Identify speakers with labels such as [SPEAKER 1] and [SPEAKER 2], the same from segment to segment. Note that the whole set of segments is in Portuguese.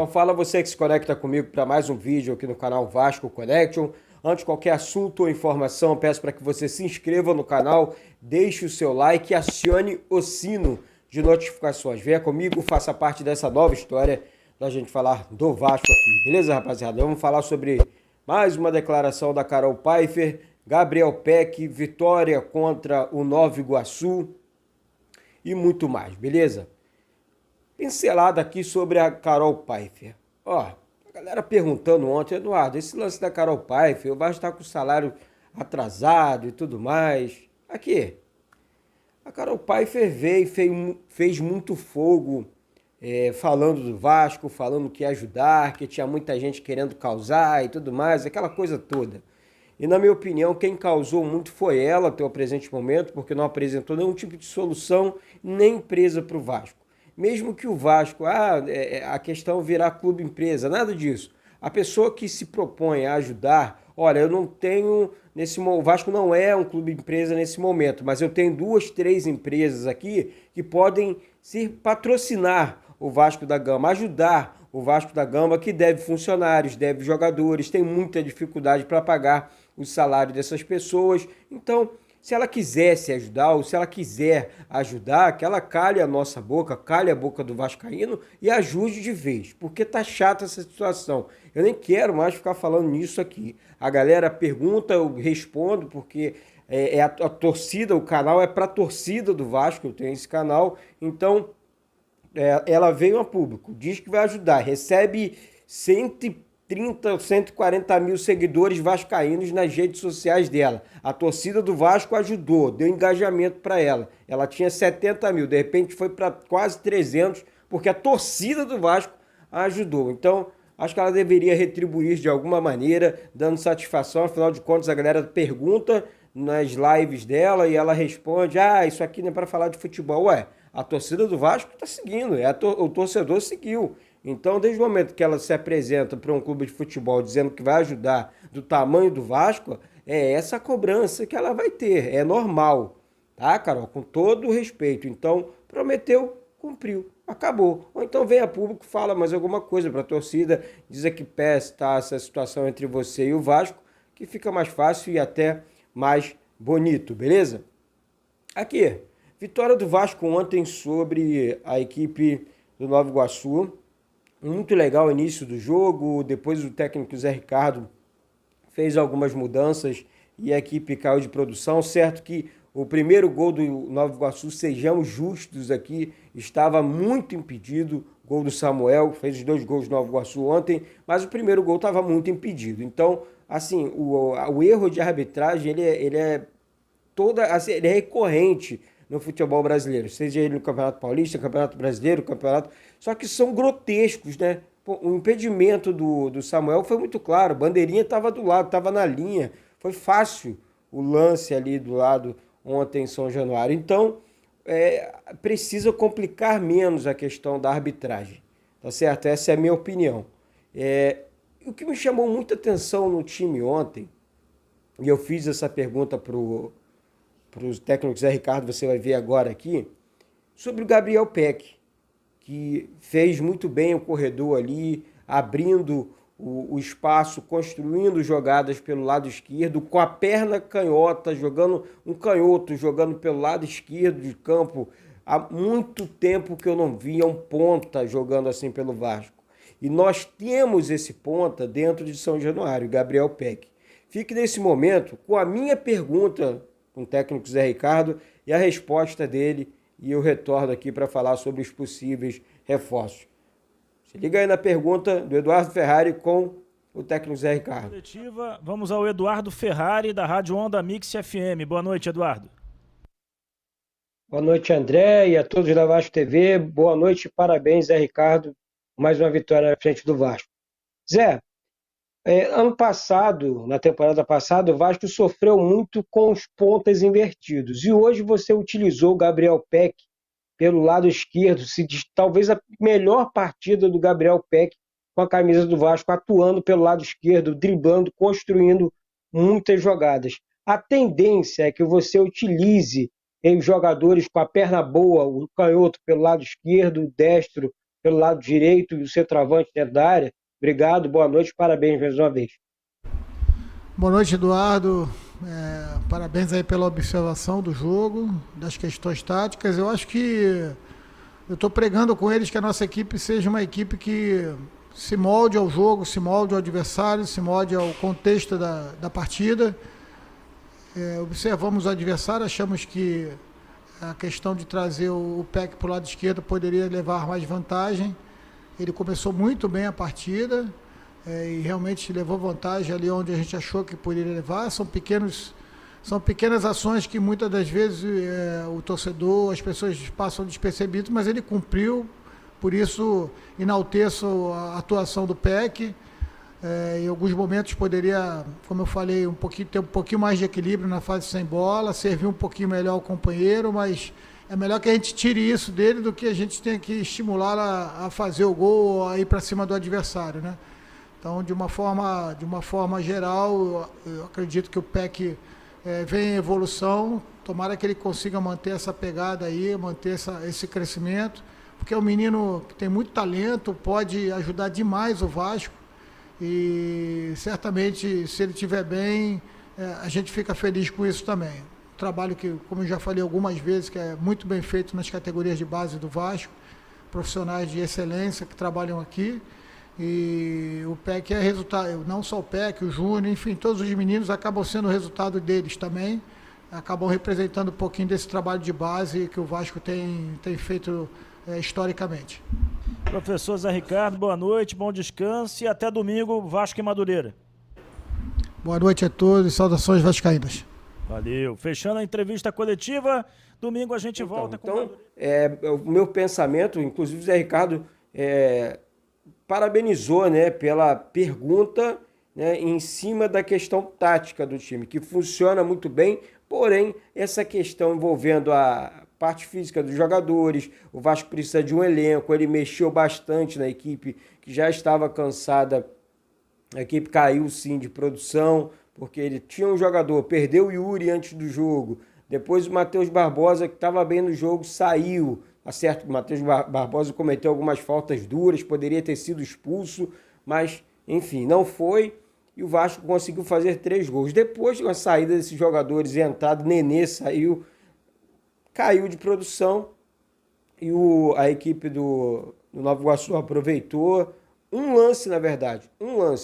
[SPEAKER 1] fala você que se conecta comigo para mais um vídeo aqui no canal Vasco Connection. Antes de qualquer assunto ou informação, peço para que você se inscreva no canal, deixe o seu like e acione o sino de notificações. Venha comigo, faça parte dessa nova história da gente falar do Vasco aqui. Beleza, rapaziada? Vamos falar sobre mais uma declaração da Carol Pfeiffer, Gabriel Pec, vitória contra o Nova Iguaçu e muito mais, beleza? Pincelada aqui sobre a Carol Pfeiffer. Ó, a galera perguntando ontem, Eduardo, esse lance da Carol Pfeiffer, o Vasco está com o salário atrasado e tudo mais. Aqui, a Carol Pfeiffer veio e fez muito fogo falando do Vasco, falando que ia ajudar, que tinha muita gente querendo causar e tudo mais, aquela coisa toda. E na minha opinião, quem causou muito foi ela até o presente momento, porque não apresentou nenhum tipo de solução nem empresa para o Vasco. Mesmo que o Vasco, a questão virar clube-empresa, nada disso. A pessoa que se propõe a ajudar, olha, eu não tenho, o Vasco não é um clube-empresa nesse momento, mas eu tenho 2, 3 empresas aqui que podem se patrocinar o Vasco da Gama, ajudar o Vasco da Gama, que deve funcionários, deve jogadores, tem muita dificuldade para pagar o salário dessas pessoas. Então, se ela quisesse ajudar, ou se ela quiser ajudar, que ela calhe a nossa boca, calhe a boca do vascaíno e ajude de vez, porque tá chata essa situação. Eu nem quero mais ficar falando nisso aqui. A galera pergunta, eu respondo, porque a torcida, o canal é para a torcida do Vasco, eu tenho esse canal, então ela veio a público, diz que vai ajudar, recebe 130 ou 140 mil seguidores vascaínos nas redes sociais dela. A torcida do Vasco ajudou, deu engajamento para ela. Ela tinha 70 mil, de repente foi para quase 300, porque a torcida do Vasco ajudou. Então, acho que ela deveria retribuir de alguma maneira, dando satisfação. Afinal de contas, a galera pergunta nas lives dela e ela responde, isso aqui não é para falar de futebol. Ué, a torcida do Vasco está seguindo, o torcedor seguiu. Então, desde o momento que ela se apresenta para um clube de futebol dizendo que vai ajudar do tamanho do Vasco, é essa cobrança que ela vai ter, é normal, tá, Carol? Com todo o respeito. Então, prometeu, cumpriu, acabou. Ou então vem a público, fala mais alguma coisa para a torcida, diz que está essa situação entre você e o Vasco, que fica mais fácil e até mais bonito, beleza? Aqui, vitória do Vasco ontem sobre a equipe do Nova Iguaçu. Muito legal o início do jogo, depois o técnico Zé Ricardo fez algumas mudanças e a equipe caiu de produção. Certo que o primeiro gol do Nova Iguaçu, sejamos justos aqui, estava muito impedido. Gol do Samuel, fez os 2 gols do Nova Iguaçu ontem, mas o primeiro gol estava muito impedido. Então, assim, o erro de arbitragem, ele é recorrente no futebol brasileiro, seja ele no Campeonato Paulista, Campeonato Brasileiro, Campeonato... Só que são grotescos, né? O impedimento do Samuel foi muito claro, bandeirinha estava do lado, estava na linha, foi fácil o lance ali do lado ontem em São Januário. Então, precisa complicar menos a questão da arbitragem, tá certo? Essa é a minha opinião. O que me chamou muita atenção no time ontem, e eu fiz essa pergunta para o técnico Zé Ricardo, você vai ver agora aqui, sobre o Gabriel Pec, que fez muito bem o corredor ali, abrindo o espaço, construindo jogadas pelo lado esquerdo, com a perna canhota, jogando um canhoto, jogando pelo lado esquerdo de campo. Há muito tempo que eu não via um ponta jogando assim pelo Vasco. E nós temos esse ponta dentro de São Januário, Gabriel Pec. Fique nesse momento com a minha pergunta com o técnico Zé Ricardo e a resposta dele, e eu retorno aqui para falar sobre os possíveis reforços. Se liga aí na pergunta do Eduardo Ferrari com o técnico Zé Ricardo.
[SPEAKER 2] Vamos ao Eduardo Ferrari, da Rádio Onda Mix FM. Boa noite, Eduardo.
[SPEAKER 1] Boa noite, André, e a todos da Vasco TV. Boa noite e parabéns, Zé Ricardo. Mais uma vitória à frente do Vasco. Zé, ano passado, na temporada passada, o Vasco sofreu muito com os pontas invertidos. E hoje você utilizou o Gabriel Pec pelo lado esquerdo, talvez a melhor partida do Gabriel Pec com a camisa do Vasco, atuando pelo lado esquerdo, driblando, construindo muitas jogadas. A tendência é que você utilize os jogadores com a perna boa, o canhoto pelo lado esquerdo, o destro pelo lado direito e o centroavante dentro da área. Obrigado, boa noite, parabéns mais uma vez.
[SPEAKER 3] Boa noite, Eduardo. Parabéns aí pela observação do jogo, das questões táticas. Eu acho que eu estou pregando com eles que a nossa equipe seja uma equipe que se molde ao jogo, se molde ao adversário, se molde ao contexto da partida. Observamos o adversário, achamos que a questão de trazer o PEC para o lado esquerdo poderia levar mais vantagem. Ele começou muito bem a partida e realmente levou vantagem ali onde a gente achou que poderia levar. São pequenas ações que muitas das vezes o torcedor, as pessoas passam despercebido, mas ele cumpriu. Por isso, enalteço a atuação do PEC. Em alguns momentos poderia, como eu falei, ter um pouquinho mais de equilíbrio na fase sem bola, servir um pouquinho melhor o companheiro, mas é melhor que a gente tire isso dele do que a gente tenha que estimular a fazer o gol ou a ir para cima do adversário, né? Então, de uma forma geral, eu acredito que o PEC vem em evolução. Tomara que ele consiga manter essa pegada aí, manter esse crescimento, porque é um menino que tem muito talento, pode ajudar demais o Vasco. E certamente, se ele estiver bem, a gente fica feliz com isso também. Trabalho que, como eu já falei algumas vezes, que é muito bem feito nas categorias de base do Vasco, profissionais de excelência que trabalham aqui. E o PEC é resultado, não só o PEC, o Júnior, enfim, todos os meninos acabam sendo o resultado deles também, acabam representando um pouquinho desse trabalho de base que o Vasco tem feito historicamente.
[SPEAKER 2] Professor Zé Ricardo, boa noite, bom descanso e até domingo, Vasco e Madureira.
[SPEAKER 3] Boa noite a todos e saudações vascaínas.
[SPEAKER 2] Valeu. Fechando a entrevista coletiva, domingo a gente volta com
[SPEAKER 1] o meu pensamento, inclusive o Zé Ricardo parabenizou, né, pela pergunta, né, em cima da questão tática do time, que funciona muito bem, porém, essa questão envolvendo a parte física dos jogadores, o Vasco precisa de um elenco, ele mexeu bastante na equipe, que já estava cansada, a equipe caiu sim de produção, porque ele tinha um jogador, perdeu o Yuri antes do jogo, depois o Matheus Barbosa, que estava bem no jogo, saiu, tá certo que o Matheus Barbosa cometeu algumas faltas duras, poderia ter sido expulso, mas enfim, não foi, e o Vasco conseguiu fazer 3 gols. Depois da saída desses jogadores e a entrada, Nenê saiu, caiu de produção e a equipe do Nova Iguaçu aproveitou um lance, na verdade,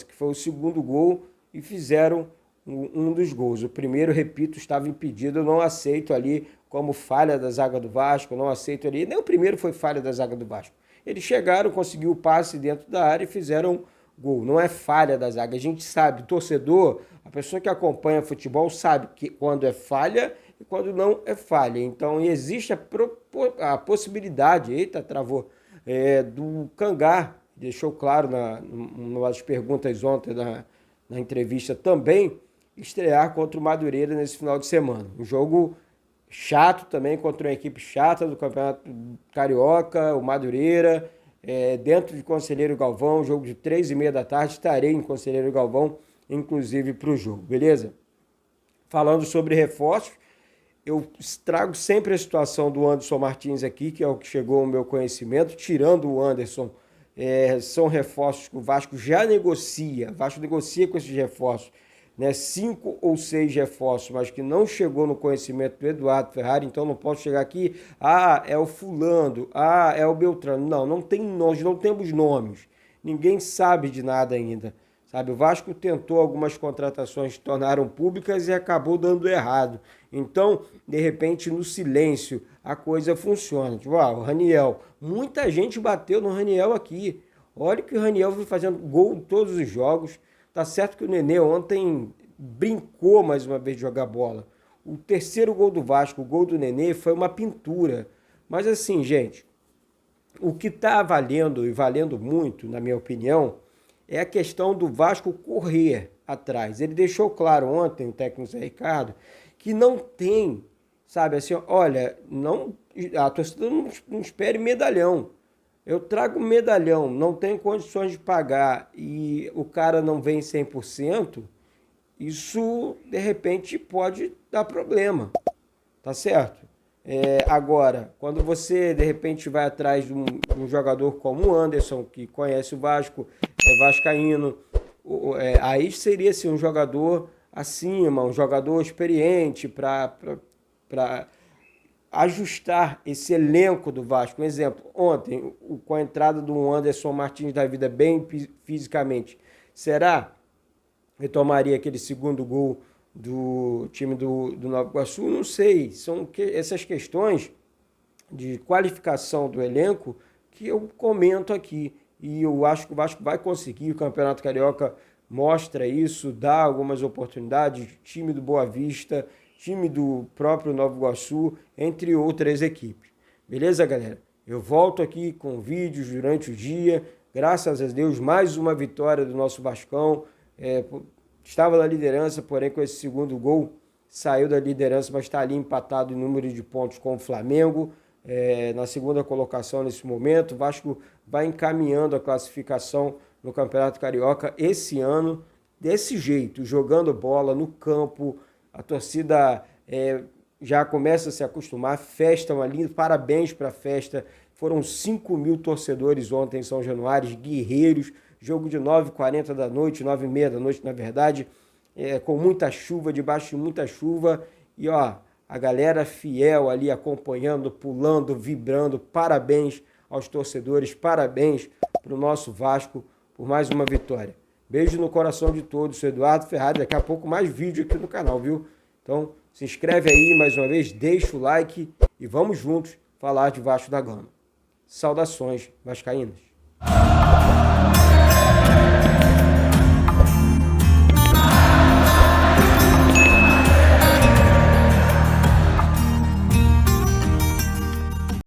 [SPEAKER 1] que foi o segundo gol e fizeram um dos gols. O primeiro, repito, estava impedido, eu não aceito ali como falha da zaga do Vasco, não aceito ali, nem o primeiro foi falha da zaga do Vasco. Eles chegaram, conseguiu o passe dentro da área e fizeram gol, não é falha da zaga. A gente sabe, o torcedor, a pessoa que acompanha futebol sabe que quando é falha e quando não é falha. Então existe a possibilidade, travou, do Cangar, deixou claro nas perguntas ontem na entrevista também, estrear contra o Madureira nesse final de semana. Um jogo chato também, contra uma equipe chata do Campeonato Carioca, o Madureira, dentro de Conselheiro Galvão, jogo de 3h30 da tarde, estarei em Conselheiro Galvão, inclusive para o jogo, beleza? Falando sobre reforços, eu trago sempre a situação do Anderson Martins aqui, que é o que chegou ao meu conhecimento, tirando o Anderson, são reforços que o Vasco já negocia, o Vasco negocia com esses reforços, né, 5 ou 6 reforços, mas que não chegou no conhecimento do Eduardo Ferrari, então não posso chegar aqui, é o fulano, é o Beltrano. Não, nós não temos nomes, ninguém sabe de nada ainda, sabe? O Vasco tentou algumas contratações que tornaram públicas e acabou dando errado. Então, de repente, no silêncio, a coisa funciona. Tipo, o Raniel, muita gente bateu no Raniel aqui. Olha que o Raniel vem fazendo gol em todos os jogos. Tá certo que o Nenê ontem brincou mais uma vez de jogar bola. O terceiro gol do Vasco, o gol do Nenê, foi uma pintura. Mas assim, gente, o que está valendo e valendo muito, na minha opinião, é a questão do Vasco correr atrás. Ele deixou claro ontem, o técnico Zé Ricardo, que não tem, sabe, assim, olha, a torcida não espere medalhão. Eu trago medalhão, não tenho condições de pagar e o cara não vem 100%, isso, de repente, pode dar problema, tá certo? Agora, quando você de repente vai atrás de um jogador como o Anderson, que conhece o Vasco, é vascaíno, aí seria assim, um jogador acima, um jogador experiente para ajustar esse elenco do Vasco. Um exemplo, ontem, com a entrada do Anderson Martins da vida bem fisicamente, será que tomaria aquele segundo gol do time do Nova Iguaçu? Não sei, são essas questões de qualificação do elenco que eu comento aqui, e eu acho que o Vasco vai conseguir. O Campeonato Carioca mostra isso, dá algumas oportunidades, time do Boa Vista, time do próprio Nova Iguaçu, entre outras equipes. Beleza, galera? Eu volto aqui com vídeos durante o dia, graças a Deus, mais uma vitória do nosso Vascão. Estava na liderança, porém com esse segundo gol saiu da liderança, mas está ali empatado em número de pontos com o Flamengo, na segunda colocação nesse momento. O Vasco vai encaminhando a classificação no Campeonato Carioca esse ano, desse jeito, jogando bola no campo. A torcida já começa a se acostumar, festa ali, parabéns para a festa. Foram 5.000 torcedores ontem em São Januário, guerreiros. Jogo de 9h40 da noite, 9h30 da noite, na verdade, com muita chuva, debaixo de muita chuva. E ó, a galera fiel ali acompanhando, pulando, vibrando. Parabéns aos torcedores, parabéns para o nosso Vasco por mais uma vitória. Beijo no coração de todos, sou Eduardo Ferrari. Daqui a pouco mais vídeo aqui no canal, viu? Então se inscreve aí mais uma vez, deixa o like e vamos juntos falar de Vasco da Gama. Saudações vascaínas.